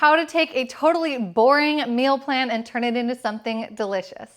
how to take a totally boring meal plan and turn it into something delicious.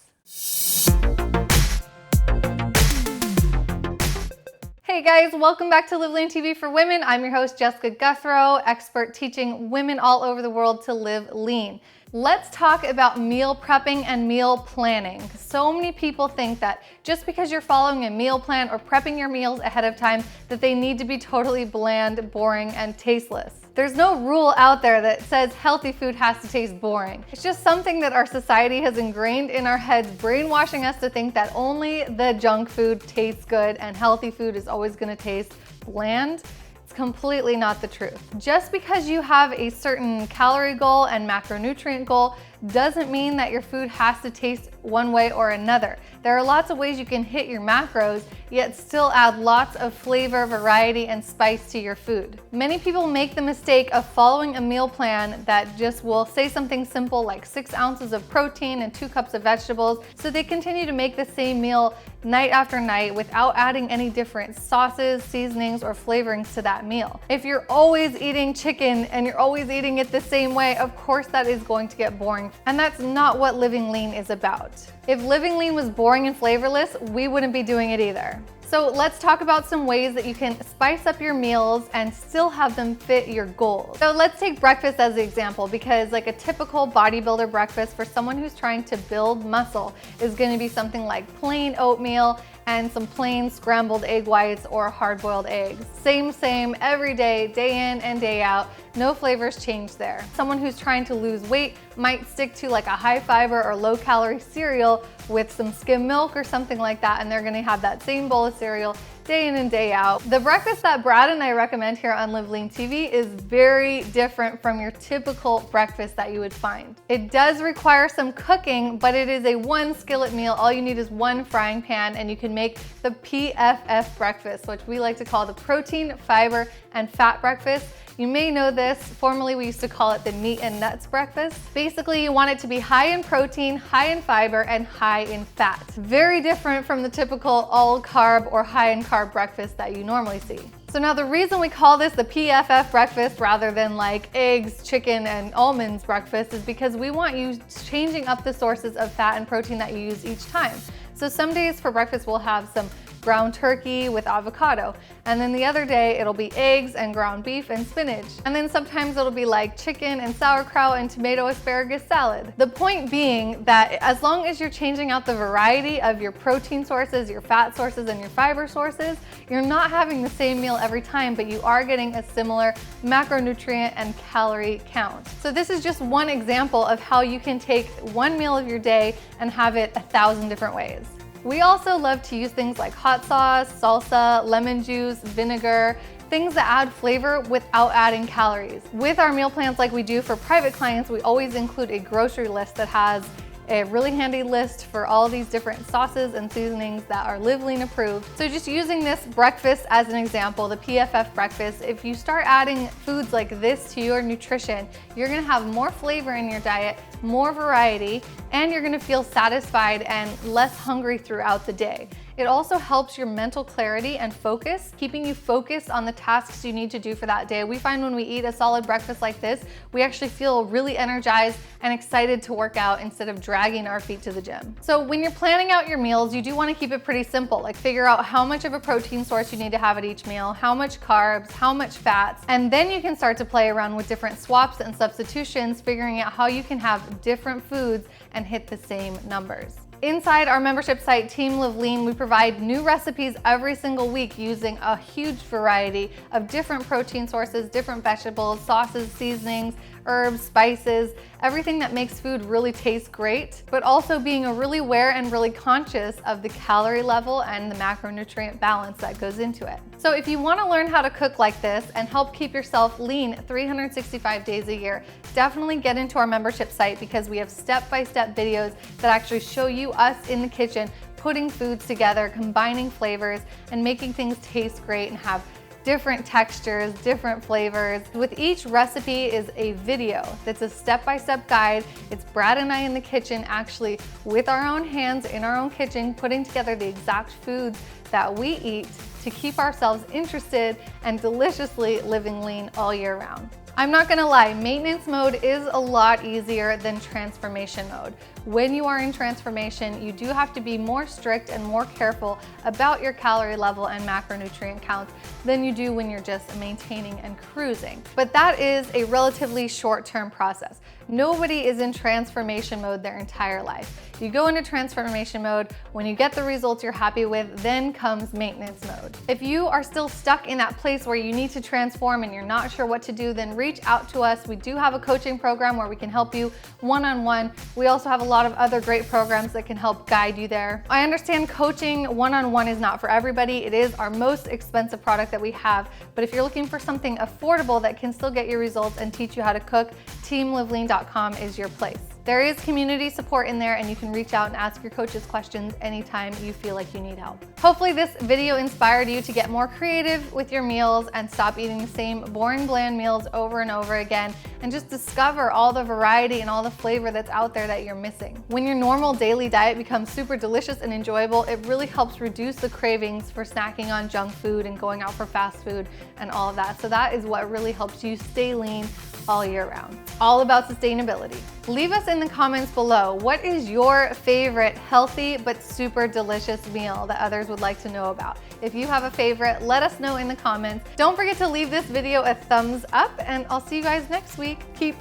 Hey guys, welcome back to LiveLeanTV for Women. I'm your host, Jessica Guthrow, expert teaching women all over the world to live lean. Let's talk about meal prepping and meal planning. So many people think that just because you're following a meal plan or prepping your meals ahead of time, that they need to be totally bland, boring, and tasteless. There's no rule out there that says healthy food has to taste boring. It's just something that our society has ingrained in our heads, brainwashing us to think that only the junk food tastes good and healthy food is always gonna taste bland. It's completely not the truth. Just because you have a certain calorie goal and macronutrient goal doesn't mean that your food has to taste one way or another. There are lots of ways you can hit your macros, yet still add lots of flavor, variety, and spice to your food. Many people make the mistake of following a meal plan that just will say something simple like 6 ounces of protein and 2 cups of vegetables, so they continue to make the same meal night after night without adding any different sauces, seasonings, or flavorings to that meal. If you're always eating chicken and you're always eating it the same way, of course that is going to get boring. And that's not what living lean is about. If living lean was boring and flavorless, we wouldn't be doing it either. So let's talk about some ways that you can spice up your meals and still have them fit your goals. So let's take breakfast as an example, because like a typical bodybuilder breakfast for someone who's trying to build muscle is gonna be something like plain oatmeal and some plain scrambled egg whites or hard-boiled eggs. Same every day, day in and day out. No flavors change there. Someone who's trying to lose weight might stick to like a high fiber or low calorie cereal with some skim milk or something like that, and they're gonna have that same bowl of cereal day in and day out. The breakfast that Brad and I recommend here on LiveLeanTV is very different from your typical breakfast that you would find. It does require some cooking, but it is a 1 skillet meal. All you need is 1 frying pan, and you can make the PFF breakfast, which we like to call the protein, fiber, and fat breakfast. You may know this, formerly we used to call it the meat and nuts breakfast. Basically, you want it to be high in protein, high in fiber, and high in fat. Very different from the typical all carb or high in carb breakfast that you normally see. So now the reason we call this the PFF breakfast rather than like eggs, chicken, and almonds breakfast is because we want you changing up the sources of fat and protein that you use each time. So some days for breakfast we'll have some ground turkey with avocado, and then the other day it'll be eggs and ground beef and spinach, and then sometimes it'll be like chicken and sauerkraut and tomato asparagus salad. The point being that as long as you're changing out the variety of your protein sources, your fat sources, and your fiber sources, you're not having the same meal every time, but you are getting a similar macronutrient and calorie count. So this is just one example of how you can take one meal of your day and have it 1,000 different ways. We also love to use things like hot sauce, salsa, lemon juice, vinegar, things that add flavor without adding calories. With our meal plans like we do for private clients, we always include a grocery list that has a really handy list for all these different sauces and seasonings that are Live Lean approved. So just using this breakfast as an example, the PFF breakfast, if you start adding foods like this to your nutrition, you're gonna have more flavor in your diet, more variety, and you're gonna feel satisfied and less hungry throughout the day. It also helps your mental clarity and focus, keeping you focused on the tasks you need to do for that day. We find when we eat a solid breakfast like this, we actually feel really energized and excited to work out instead of dragging our feet to the gym. So when you're planning out your meals, you do want to keep it pretty simple, like figure out how much of a protein source you need to have at each meal, how much carbs, how much fats, and then you can start to play around with different swaps and substitutions, figuring out how you can have different foods and hit the same numbers. Inside our membership site, Team Live Lean, we provide new recipes every single week using a huge variety of different protein sources, different vegetables, sauces, seasonings, herbs, spices, everything that makes food really taste great, but also being really aware and really conscious of the calorie level and the macronutrient balance that goes into it. So if you want to learn how to cook like this and help keep yourself lean 365 days a year, definitely get into our membership site, because we have step-by-step videos that actually show you us in the kitchen putting foods together, combining flavors, and making things taste great and have different textures, different flavors. With each recipe is a video that's a step-by-step guide. It's Brad and I in the kitchen, actually with our own hands in our own kitchen, putting together the exact foods that we eat to keep ourselves interested and deliciously living lean all year round. I'm not gonna lie, maintenance mode is a lot easier than transformation mode. When you are in transformation, you do have to be more strict and more careful about your calorie level and macronutrient counts than you do when you're just maintaining and cruising. But that is a relatively short-term process. Nobody is in transformation mode their entire life. You go into transformation mode, when you get the results you're happy with, then comes maintenance mode. If you are still stuck in that place where you need to transform and you're not sure what to do, then reach out to us. We do have a coaching program where we can help you one-on-one. We also have a lot of other great programs that can help guide you there. I understand coaching one-on-one is not for everybody. It is our most expensive product that we have, but if you're looking for something affordable that can still get you results and teach you how to cook, teamlivelean.com is your place. There is community support in there, and you can reach out and ask your coaches questions anytime you feel like you need help. Hopefully this video inspired you to get more creative with your meals and stop eating the same boring, bland meals over and over again, and just discover all the variety and all the flavor that's out there that you're missing. When your normal daily diet becomes super delicious and enjoyable, it really helps reduce the cravings for snacking on junk food and going out for fast food and all of that. So that is what really helps you stay lean all year round. All about sustainability. Leave us in the comments below, what is your favorite healthy but super delicious meal that others would like to know about? If you have a favorite, let us know in the comments. Don't forget to leave this video a thumbs up, and I'll see you guys next week. Keep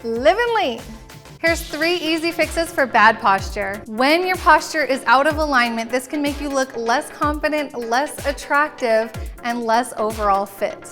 living lean. Here's 3 easy fixes for bad posture. When your posture is out of alignment, this can make you look less confident, less attractive, and less overall fit.